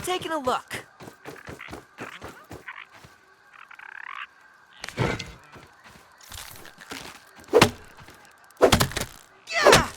taking a look. Yeah!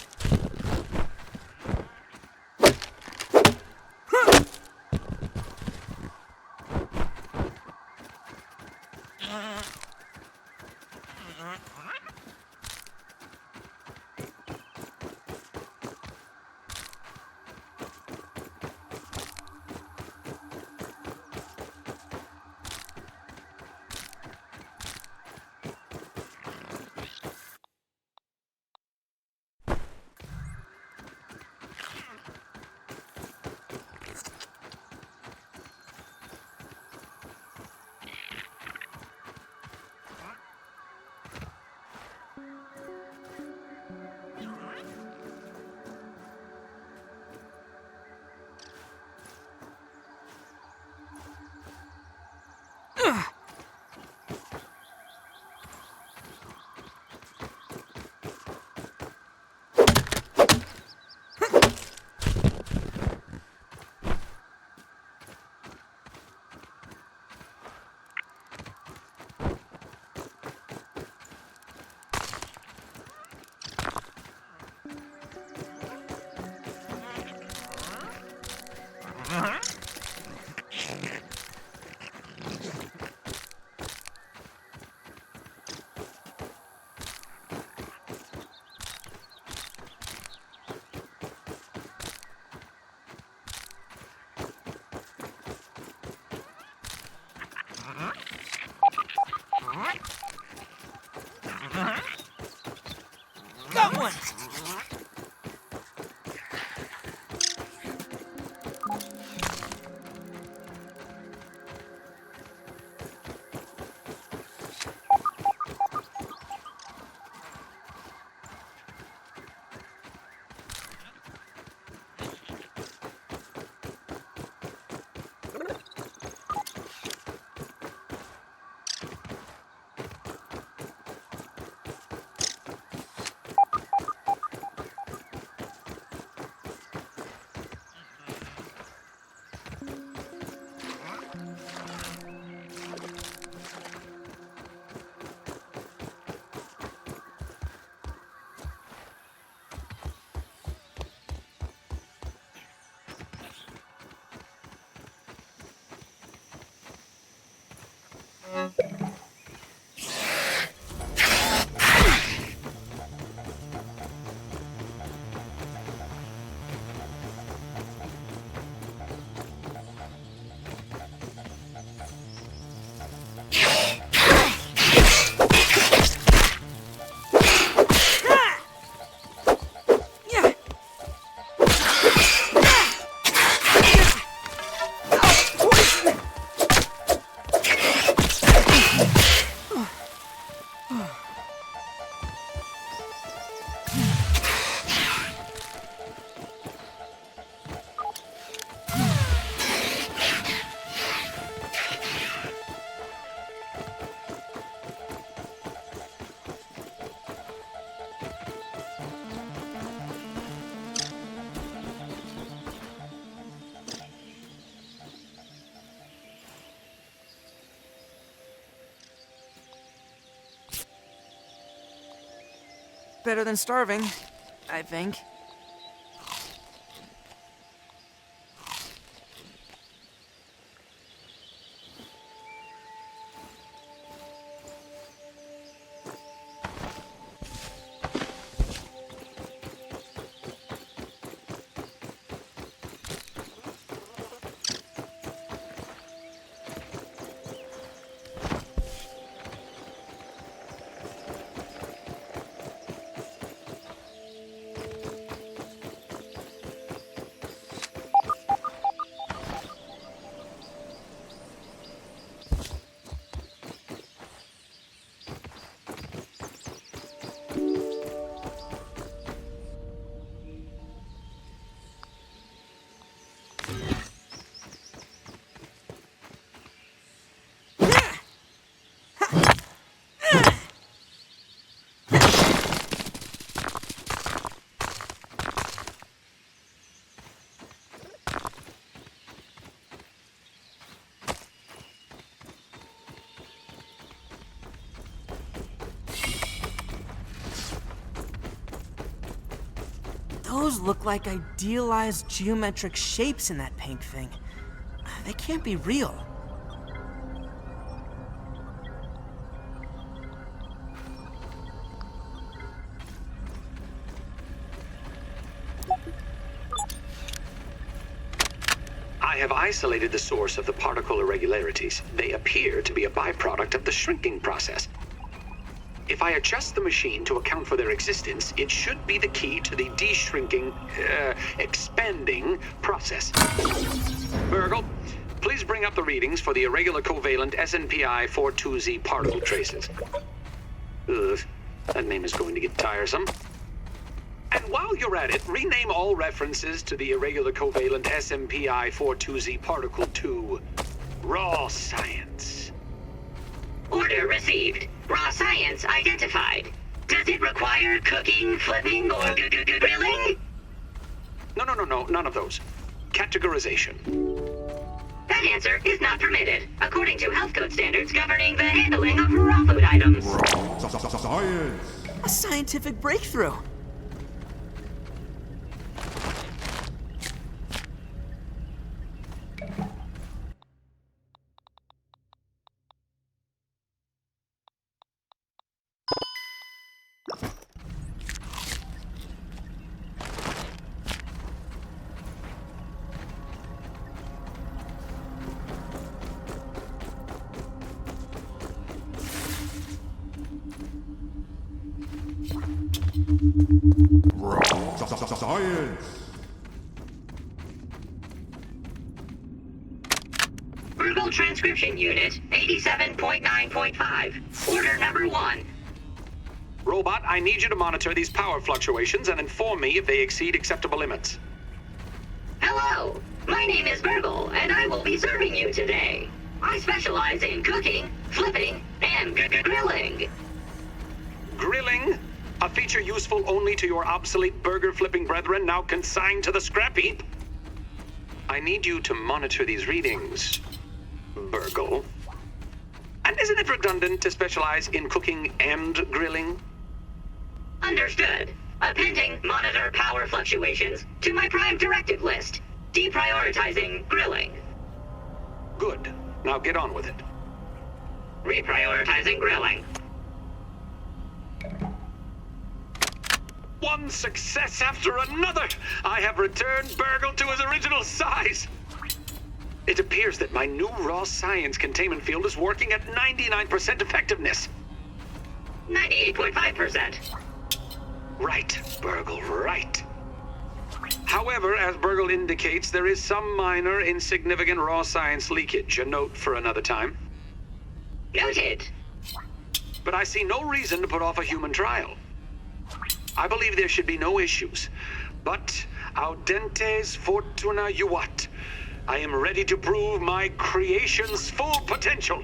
Got one! Better than starving, I think. Those look like idealized geometric shapes in that pink thing. They can't be real. I have isolated the source of the particle irregularities. They appear to be a byproduct of the shrinking process. If I adjust the machine to account for their existence, it should be the key to the expanding process. Burgle, please bring up the readings for the irregular covalent SNPI 42Z particle traces. Ugh, that name is going to get tiresome. And while you're at it, rename all references to the irregular covalent SMPI 42Z particle to raw science. Order received. Raw science identified. Does it require cooking, flipping, or grilling? No, none of those. Categorization. That answer is not permitted, according to health code standards governing the handling of raw food items. Science! A scientific breakthrough. Science! Burgle Transcription Unit 87.9.5. Order number 1. Robot, I need you to monitor these power fluctuations and inform me if they exceed acceptable limits. Hello, my name is Burgle, and I will be serving you today. I specialize in cooking, flipping, and grilling. Grilling? A feature useful only to your obsolete burger-flipping brethren now consigned to the scrap heap? I need you to monitor these readings, Burgle. And isn't it redundant to specialize in cooking and grilling? Understood. Appending monitor power fluctuations to my prime directive list. Deprioritizing grilling. Good. Now get on with it. Reprioritizing grilling. One success after another! I have returned Burgle to his original size! It appears that my new raw science containment field is working at 99% effectiveness. 98.5%. Right, Burgle, right. However, as Burgle indicates, there is some minor, insignificant raw science leakage. A note for another time. Noted. But I see no reason to put off a human trial. I believe there should be no issues. But audentes fortuna juvat. I am ready to prove my creation's full potential.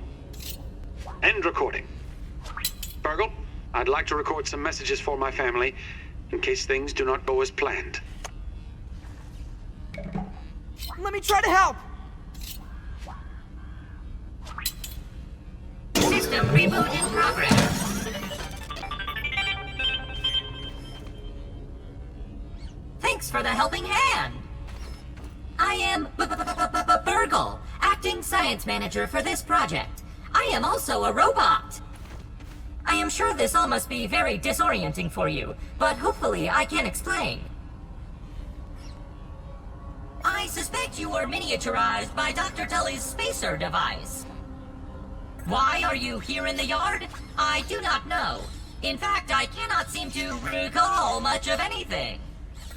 End recording. Burgle, I'd like to record some messages for my family in case things do not go as planned. Let me try to help! System reboot in progress. Thanks for the helping hand. I am Burgle, acting science manager for this project. I am also a robot. I am sure this all must be very disorienting for you, but hopefully I can explain. I suspect you were miniaturized by Dr. Tully's spacer device. Why are you here in the yard? I do not know. In fact, I cannot seem to recall much of anything.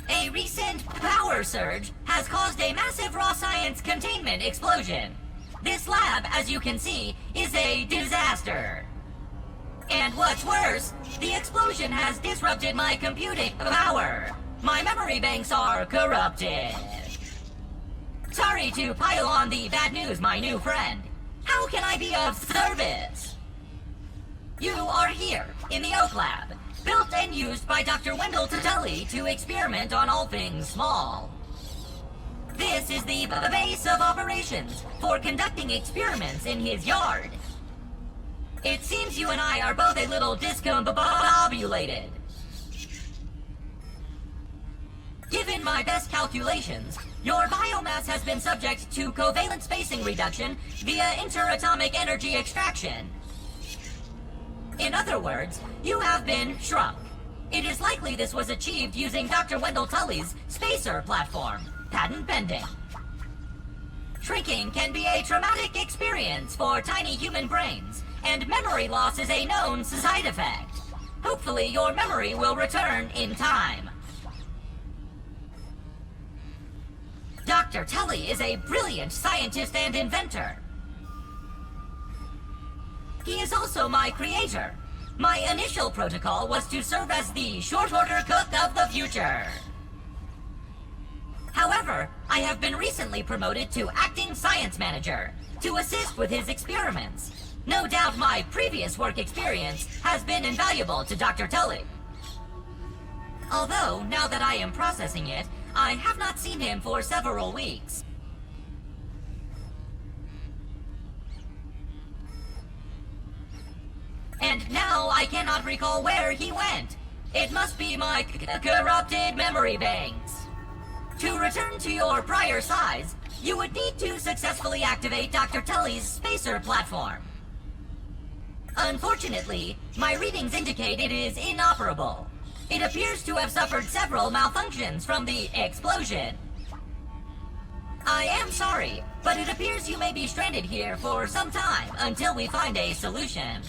A recent power surge has caused a massive raw science containment explosion. This lab, as you can see, is a disaster. And what's worse, the explosion has disrupted my computing power. My memory banks are corrupted. Sorry to pile on the bad news, my new friend. How can I be of service? You are here, in the Oak Lab, built and used by Dr. Wendell Tully to experiment on all things small. This is the base of operations for conducting experiments in his yard. It seems you and I are both a little discombobulated. Given my best calculations, your biomass has been subject to covalent spacing reduction via interatomic energy extraction. In other words, you have been shrunk. It is likely this was achieved using Dr. Wendell Tully's spacer platform, patent pending. Shrinking can be a traumatic experience for tiny human brains, and memory loss is a known side effect. Hopefully your memory will return in time. Dr. Tully is a brilliant scientist and inventor. He is also my creator. My initial protocol was to serve as the short-order cook of the future. However, I have been recently promoted to acting science manager to assist with his experiments. No doubt my previous work experience has been invaluable to Dr. Tully. Although, now that I am processing it, I have not seen him for several weeks. And now I cannot recall where he went. It must be my corrupted memory banks. To return to your prior size, you would need to successfully activate Dr. Tully's spacer platform. Unfortunately, my readings indicate it is inoperable. It appears to have suffered several malfunctions from the explosion. I am sorry, but it appears you may be stranded here for some time until we find a solution.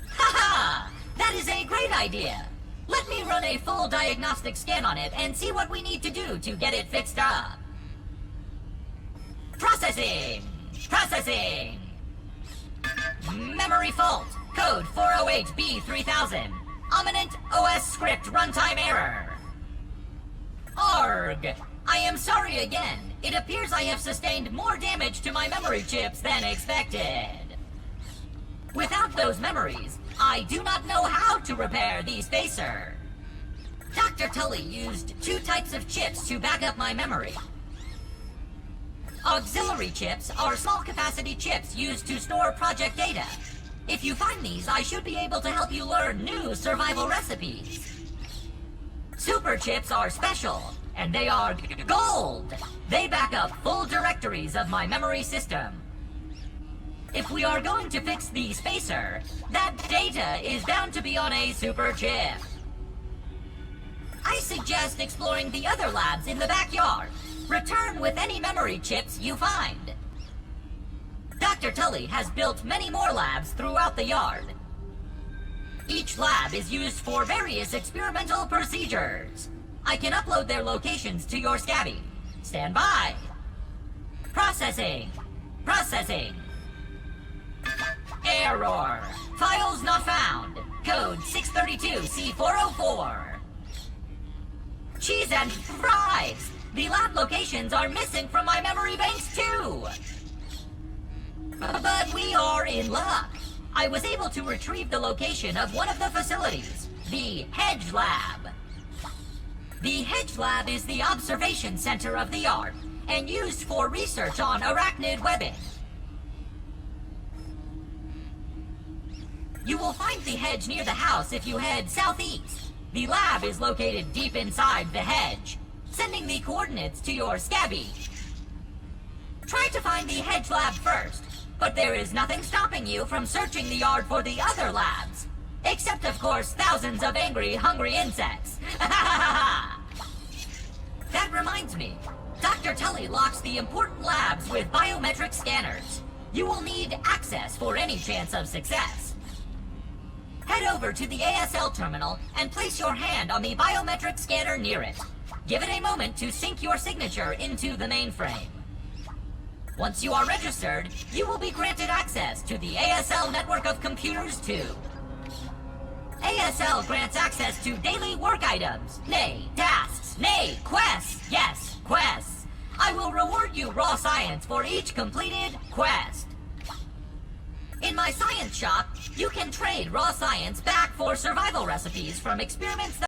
Haha! That is a great idea! Let me run a full diagnostic scan on it and see what we need to do to get it fixed up. Processing! Processing! Memory fault! Code 408B3000. Ominent OS script runtime error. Arg! I am sorry again. It appears I have sustained more damage to my memory chips than expected. Without those memories, I do not know how to repair the spacer. Dr. Tully used 2 types of chips to back up my memory. Auxiliary chips are small capacity chips used to store project data. If you find these, I should be able to help you learn new survival recipes. Super chips are special, and they are gold. They back up full directories of my memory system. If we are going to fix the spacer, that data is bound to be on a super chip. I suggest exploring the other labs in the backyard. Return with any memory chips you find. Dr. Tully has built many more labs throughout the yard. Each lab is used for various experimental procedures. I can upload their locations to your Scabby. Stand by. Processing. Processing. Error. Files not found. Code 632C404. Cheese and fries. The lab locations are missing from my memory banks too. But we are in luck. I was able to retrieve the location of one of the facilities, the Hedge Lab. The Hedge Lab is the observation center of the yard and used for research on arachnid webbing. You will find the hedge near the house if you head southeast. The lab is located deep inside the hedge, sending the coordinates to your Scabby. Try to find the Hedge Lab first. But there is nothing stopping you from searching the yard for the other labs. Except, of course, thousands of angry, hungry insects. That reminds me. Dr. Tully locks the important labs with biometric scanners. You will need access for any chance of success. Head over to the ASL terminal and place your hand on the biometric scanner near it. Give it a moment to sync your signature into the mainframe. Once you are registered, you will be granted access to the ASL network of computers too. ASL grants access to daily work items, nay, tasks, nay, quests, yes, quests. I will reward you raw science for each completed quest. In my science shop, you can trade raw science back for survival recipes from experiments that